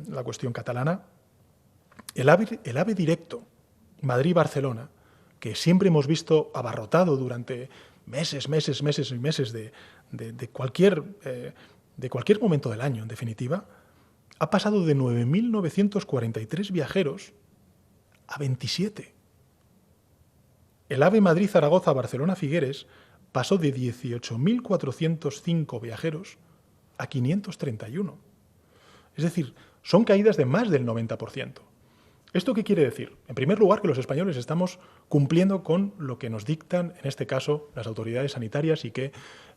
la cuestión catalana, el AVE directo Madrid-Barcelona, que siempre hemos visto abarrotado durante meses y meses de cualquier momento del año, en definitiva, ha pasado de 9.943 viajeros a 27. El AVE Madrid-Zaragoza-Barcelona-Figueres pasó de 18.405 viajeros a 531. Es decir, son caídas de más del 90%. ¿Esto qué quiere decir? En primer lugar, que los españoles estamos cumpliendo con lo que nos dictan, en este caso, las autoridades sanitarias y que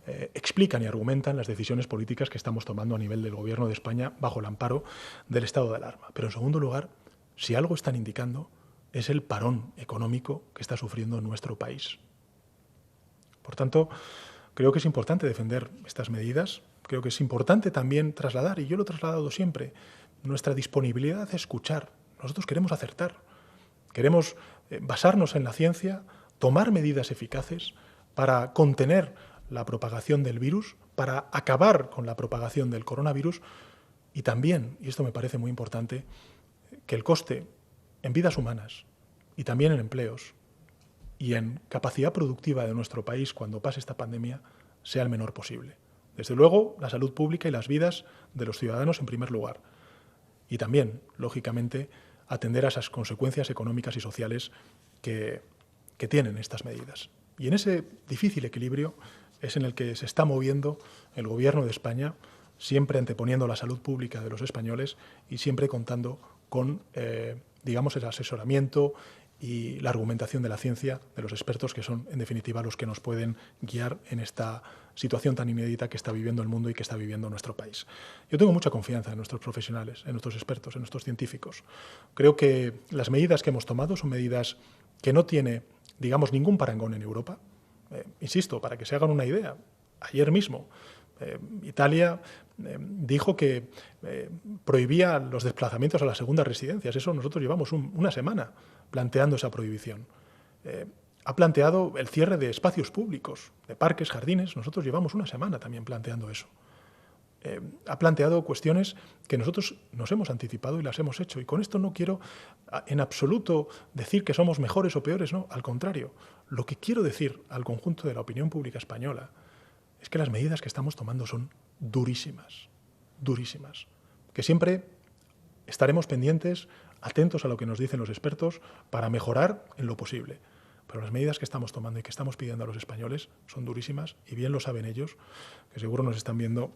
explican y argumentan las decisiones políticas que estamos tomando a nivel del Gobierno de España bajo el amparo del estado de alarma. Pero, en segundo lugar, si algo están indicando es el parón económico que está sufriendo nuestro país. Por tanto, creo que es importante defender estas medidas. Creo que es importante también trasladar, y yo lo he trasladado siempre, nuestra disponibilidad a escuchar. Nosotros queremos acertar, queremos basarnos en la ciencia, tomar medidas eficaces para contener la propagación del virus, para acabar con la propagación del coronavirus y también, y esto me parece muy importante, que el coste en vidas humanas y también en empleos y en capacidad productiva de nuestro país cuando pase esta pandemia sea el menor posible. Desde luego, la salud pública y las vidas de los ciudadanos en primer lugar. Y también, lógicamente, atender a esas consecuencias económicas y sociales que tienen estas medidas. Y en ese difícil equilibrio es en el que se está moviendo el Gobierno de España, siempre anteponiendo la salud pública de los españoles y siempre contando con, digamos, el asesoramiento y la argumentación de la ciencia, de los expertos que son, en definitiva, los que nos pueden guiar en esta situación tan inédita que está viviendo el mundo y que está viviendo nuestro país. Yo tengo mucha confianza en nuestros profesionales, en nuestros expertos, en nuestros científicos. Creo que las medidas que hemos tomado son medidas que no tiene, digamos, ningún parangón en Europa. Insisto, para que se hagan una idea, ayer mismo Italia dijo que prohibía los desplazamientos a las segundas residencias. Eso nosotros llevamos una semana planteando esa prohibición. Ha planteado el cierre de espacios públicos, de parques, jardines. Nosotros llevamos una semana también planteando eso. Ha planteado cuestiones que nosotros nos hemos anticipado y las hemos hecho. Y con esto no quiero en absoluto decir que somos mejores o peores, no, al contrario. Lo que quiero decir al conjunto de la opinión pública española es que las medidas que estamos tomando son durísimas, durísimas. Que siempre estaremos pendientes, atentos a lo que nos dicen los expertos para mejorar en lo posible. Pero las medidas que estamos tomando y que estamos pidiendo a los españoles son durísimas y bien lo saben ellos, que seguro nos están viendo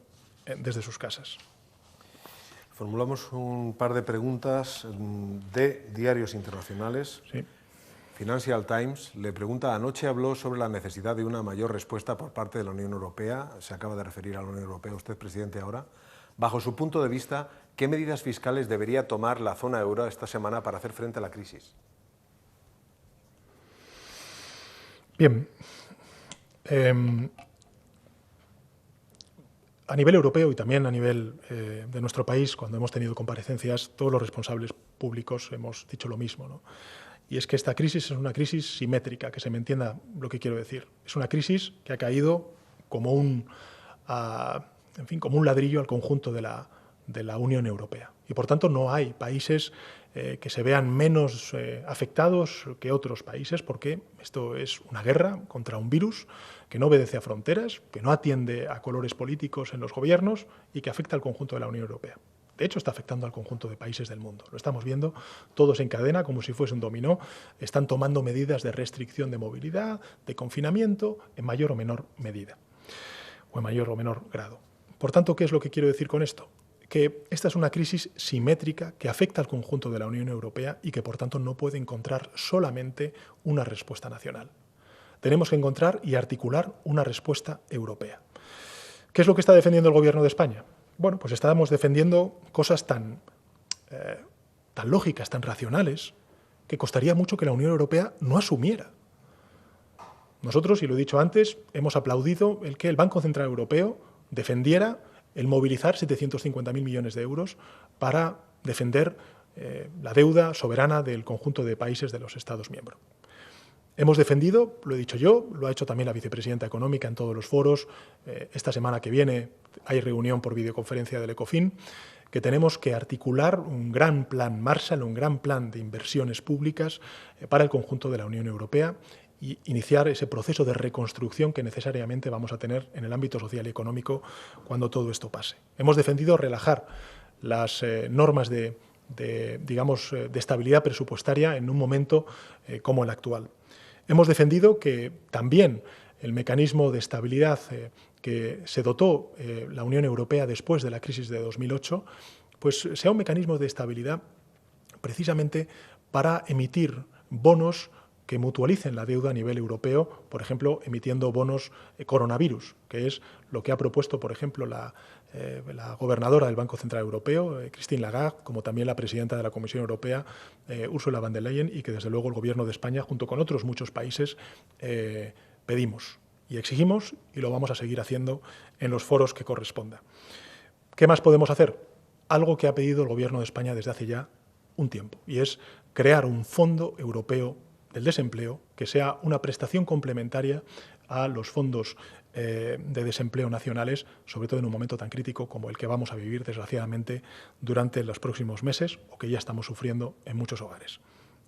desde sus casas. Formulamos un par de preguntas de diarios internacionales. Sí. Financial Times le pregunta, anoche habló sobre la necesidad de una mayor respuesta por parte de la Unión Europea, se acaba de referir a la Unión Europea, usted presidente ahora. Bajo su punto de vista, ¿qué medidas fiscales debería tomar la zona euro esta semana para hacer frente a la crisis? Bien. A nivel europeo y también a nivel de nuestro país, cuando hemos tenido comparecencias, todos los responsables públicos hemos dicho lo mismo, ¿no? Y es que esta crisis es una crisis simétrica, que se me entienda lo que quiero decir. Es una crisis que ha caído como un en fin, como un ladrillo al conjunto de la Unión Europea. Y por tanto no hay países que se vean menos afectados que otros países, porque esto es una guerra contra un virus que no obedece a fronteras, que no atiende a colores políticos en los gobiernos y que afecta al conjunto de la Unión Europea. De hecho, está afectando al conjunto de países del mundo. Lo estamos viendo todos en cadena, como si fuese un dominó. Están tomando medidas de restricción de movilidad, de confinamiento, en mayor o menor medida, o en mayor o menor grado. Por tanto, ¿qué es lo que quiero decir con esto? Que esta es una crisis simétrica que afecta al conjunto de la Unión Europea y que, por tanto, no puede encontrar solamente una respuesta nacional. Tenemos que encontrar y articular una respuesta europea. ¿Qué es lo que está defendiendo el Gobierno de España? Bueno, pues estábamos defendiendo cosas tan lógicas, tan racionales, que costaría mucho que la Unión Europea no asumiera. Nosotros, y lo he dicho antes, hemos aplaudido el que el Banco Central Europeo defendiera el movilizar 750.000 millones de euros para defender la deuda soberana del conjunto de países de los Estados miembros. Hemos defendido, lo he dicho yo, lo ha hecho también la vicepresidenta económica en todos los foros. Esta semana que viene hay reunión por videoconferencia del ECOFIN, que tenemos que articular un gran plan Marshall, un gran plan de inversiones públicas para el conjunto de la Unión Europea y iniciar ese proceso de reconstrucción que necesariamente vamos a tener en el ámbito social y económico cuando todo esto pase. Hemos defendido relajar las normas de estabilidad presupuestaria en un momento como el actual. Hemos defendido que también el mecanismo de estabilidad que se dotó la Unión Europea después de la crisis de 2008, pues sea un mecanismo de estabilidad precisamente para emitir bonos que mutualicen la deuda a nivel europeo, por ejemplo, emitiendo bonos coronavirus, que es lo que ha propuesto, por ejemplo, la gobernadora del Banco Central Europeo, Christine Lagarde, como también la presidenta de la Comisión Europea, Ursula von der Leyen, y que desde luego el Gobierno de España, junto con otros muchos países, pedimos y exigimos, y lo vamos a seguir haciendo en los foros que corresponda. ¿Qué más podemos hacer? Algo que ha pedido el Gobierno de España desde hace ya un tiempo, y es crear un fondo europeo del desempleo que sea una prestación complementaria a los fondos de desempleo nacionales, sobre todo en un momento tan crítico como el que vamos a vivir, desgraciadamente, durante los próximos meses o que ya estamos sufriendo en muchos hogares.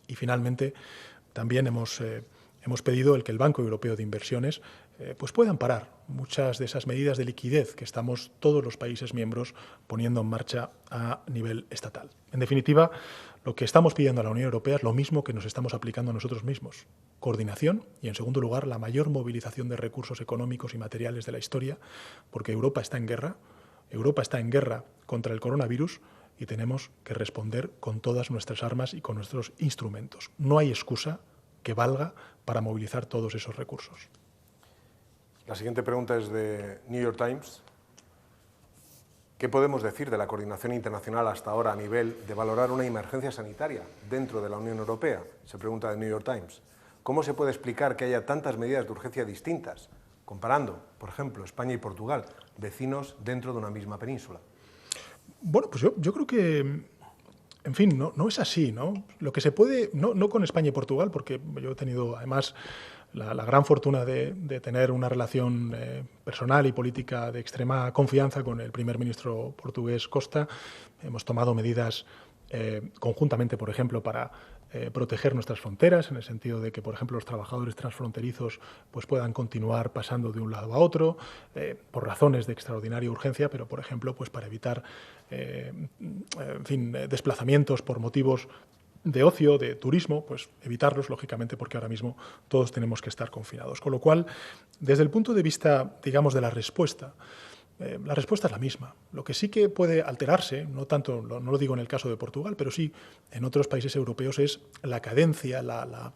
Y finalmente, también hemos pedido el que el Banco Europeo de Inversiones pues pueda amparar muchas de esas medidas de liquidez que estamos todos los países miembros poniendo en marcha a nivel estatal. En definitiva, lo que estamos pidiendo a la Unión Europea es lo mismo que nos estamos aplicando a nosotros mismos. Coordinación y, en segundo lugar, la mayor movilización de recursos económicos y materiales de la historia, porque Europa está en guerra. Europa está en guerra contra el coronavirus y tenemos que responder con todas nuestras armas y con nuestros instrumentos. No hay excusa que valga para movilizar todos esos recursos. La siguiente pregunta es de New York Times. ¿Qué podemos decir de la coordinación internacional hasta ahora a nivel de valorar una emergencia sanitaria dentro de la Unión Europea? Se pregunta de New York Times. ¿Cómo se puede explicar que haya tantas medidas de urgencia distintas, comparando, por ejemplo, España y Portugal, vecinos dentro de una misma península? Bueno, pues yo creo que, en fin, no es así, ¿no? Lo que se puede, no con España y Portugal, porque yo he tenido además la gran fortuna de tener una relación personal y política de extrema confianza con el primer ministro portugués Costa. Hemos tomado medidas conjuntamente, por ejemplo, para proteger nuestras fronteras, en el sentido de que, por ejemplo, los trabajadores transfronterizos pues, puedan continuar pasando de un lado a otro, por razones de extraordinaria urgencia, pero, por ejemplo, pues, para evitar desplazamientos por motivos de ocio, de turismo, pues evitarlos, lógicamente, porque ahora mismo todos tenemos que estar confinados. Con lo cual, desde el punto de vista, digamos, de la respuesta es la misma. Lo que sí que puede alterarse, no lo digo en el caso de Portugal, pero sí en otros países europeos, es la cadencia, la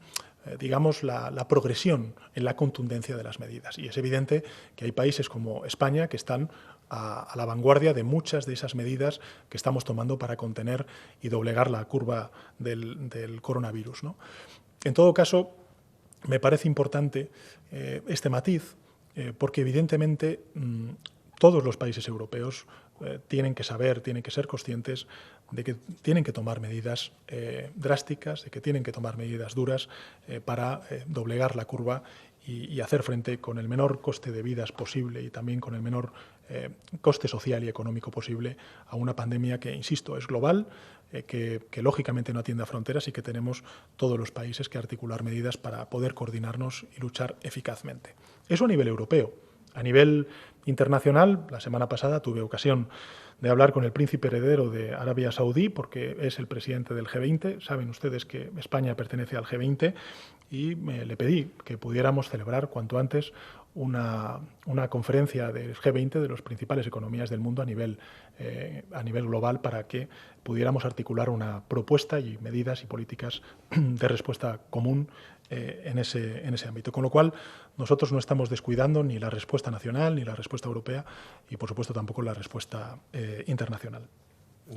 progresión en la contundencia de las medidas. Y es evidente que hay países como España que están a la vanguardia de muchas de esas medidas que estamos tomando para contener y doblegar la curva del coronavirus, ¿no? En todo caso, me parece importante este matiz, porque evidentemente todos los países europeos tienen que saber, tienen que ser conscientes de que tienen que tomar medidas drásticas, de que tienen que tomar medidas duras para doblegar la curva y hacer frente con el menor coste de vidas posible y también con el menor coste social y económico posible a una pandemia que, insisto, es global, que lógicamente no atiende a fronteras y que tenemos todos los países que articular medidas para poder coordinarnos y luchar eficazmente. Eso a nivel europeo. A nivel internacional, la semana pasada tuve ocasión de hablar con el príncipe heredero de Arabia Saudí, porque es el presidente del G20. Saben ustedes que España pertenece al G20 y le pedí que pudiéramos celebrar cuanto antes una conferencia del G20 de las principales economías del mundo a nivel global para que pudiéramos articular una propuesta y medidas y políticas de respuesta común en ese ámbito. Con lo cual, nosotros no estamos descuidando ni la respuesta nacional ni la respuesta europea y, por supuesto, tampoco la respuesta internacional.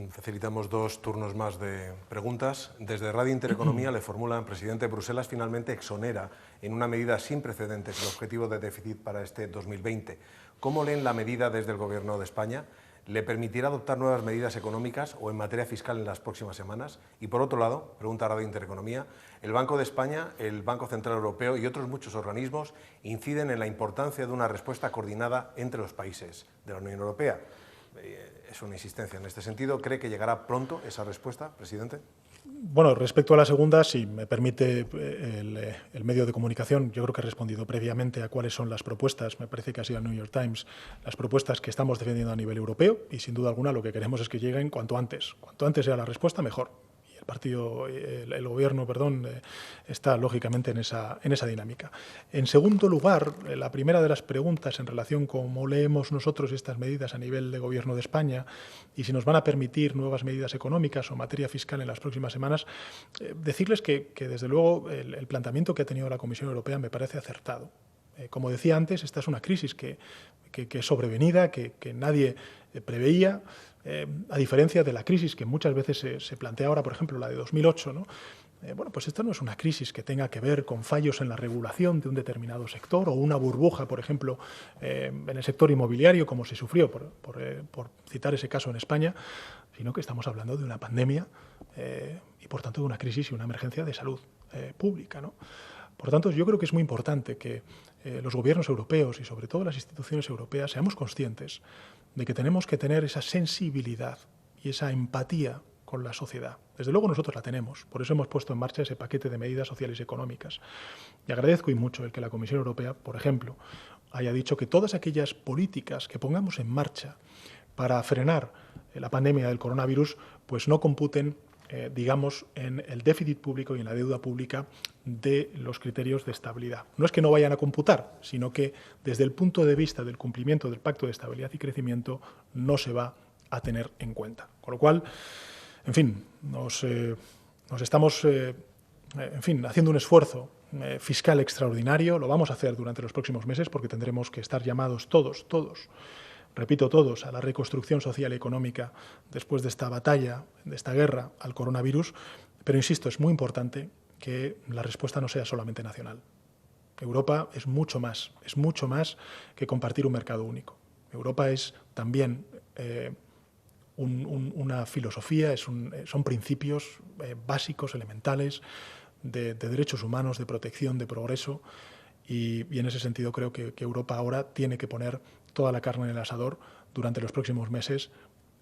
Facilitamos 2 turnos más de preguntas. Desde Radio Intereconomía le formulan: presidente, Bruselas finalmente exonera en una medida sin precedentes el objetivo de déficit para este 2020. ¿Cómo leen la medida desde el Gobierno de España? ¿Le permitirá adoptar nuevas medidas económicas o en materia fiscal en las próximas semanas? Y por otro lado, pregunta Radio Intereconomía, el Banco de España, el Banco Central Europeo y otros muchos organismos inciden en la importancia de una respuesta coordinada entre los países de la Unión Europea. Es una insistencia en este sentido. ¿Cree que llegará pronto esa respuesta, presidente? Bueno, respecto a la segunda, si me permite el medio de comunicación, yo creo que he respondido previamente a cuáles son las propuestas, me parece que ha sido el New York Times, las propuestas que estamos defendiendo a nivel europeo y sin duda alguna lo que queremos es que lleguen cuanto antes. Cuanto antes sea la respuesta, mejor. El gobierno, está lógicamente en esa dinámica. En segundo lugar, la primera de las preguntas en relación con cómo leemos nosotros estas medidas a nivel de gobierno de España y si nos van a permitir nuevas medidas económicas o materia fiscal en las próximas semanas, decirles que desde luego el planteamiento que ha tenido la Comisión Europea me parece acertado. Como decía antes, esta es una crisis que es sobrevenida, que nadie preveía, a diferencia de la crisis que muchas veces se plantea ahora, por ejemplo, la de 2008, ¿no? Bueno, pues esta no es una crisis que tenga que ver con fallos en la regulación de un determinado sector o una burbuja, por ejemplo, en el sector inmobiliario, como se sufrió, por citar ese caso en España, sino que estamos hablando de una pandemia y, por tanto, de una crisis y una emergencia de salud pública, ¿no? Por tanto, yo creo que es muy importante que los gobiernos europeos y sobre todo las instituciones europeas seamos conscientes de que tenemos que tener esa sensibilidad y esa empatía con la sociedad. Desde luego nosotros la tenemos, por eso hemos puesto en marcha ese paquete de medidas sociales y económicas. Y agradezco y mucho el que la Comisión Europea, por ejemplo, haya dicho que todas aquellas políticas que pongamos en marcha para frenar la pandemia del coronavirus, pues no computen digamos, en el déficit público y en la deuda pública de los criterios de estabilidad. No es que no vayan a computar, sino que desde el punto de vista del cumplimiento del Pacto de Estabilidad y Crecimiento no se va a tener en cuenta. Con lo cual, en fin, nos estamos haciendo un esfuerzo fiscal extraordinario. Lo vamos a hacer durante los próximos meses porque tendremos que estar llamados todos, repito, todos, a la reconstrucción social y económica después de esta batalla, de esta guerra al coronavirus, pero insisto, es muy importante que la respuesta no sea solamente nacional. Europa es mucho más que compartir un mercado único. Europa es también una filosofía, son principios básicos, elementales, de derechos humanos, de protección, de progreso, y en ese sentido creo que Europa ahora tiene que poner toda la carne en el asador durante los próximos meses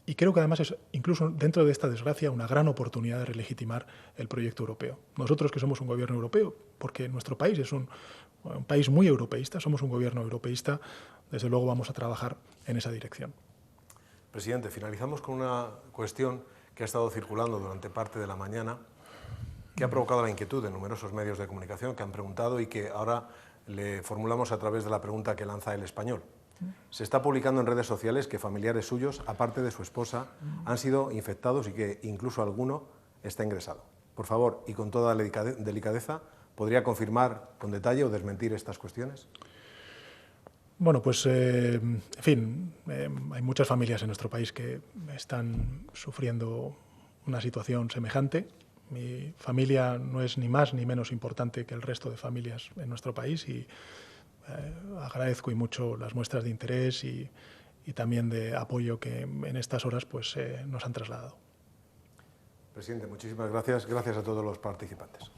y creo que además es, incluso dentro de esta desgracia, una gran oportunidad de relegitimar el proyecto europeo. Nosotros que somos un gobierno europeo, porque nuestro país es un país muy europeísta, somos un gobierno europeísta, desde luego vamos a trabajar en esa dirección. Presidente, finalizamos con una cuestión que ha estado circulando durante parte de la mañana, que ha provocado la inquietud de numerosos medios de comunicación que han preguntado y que ahora le formulamos a través de la pregunta que lanza El Español. Se está publicando en redes sociales que familiares suyos, aparte de su esposa, han sido infectados y que incluso alguno está ingresado. Por favor, y con toda delicadeza, ¿podría confirmar con detalle o desmentir estas cuestiones? Bueno, pues, en fin, hay muchas familias en nuestro país que están sufriendo una situación semejante. Mi familia no es ni más ni menos importante que el resto de familias en nuestro país y agradezco y mucho las muestras de interés y también de apoyo que en estas horas pues, nos han trasladado. Presidente, muchísimas gracias. Gracias a todos los participantes.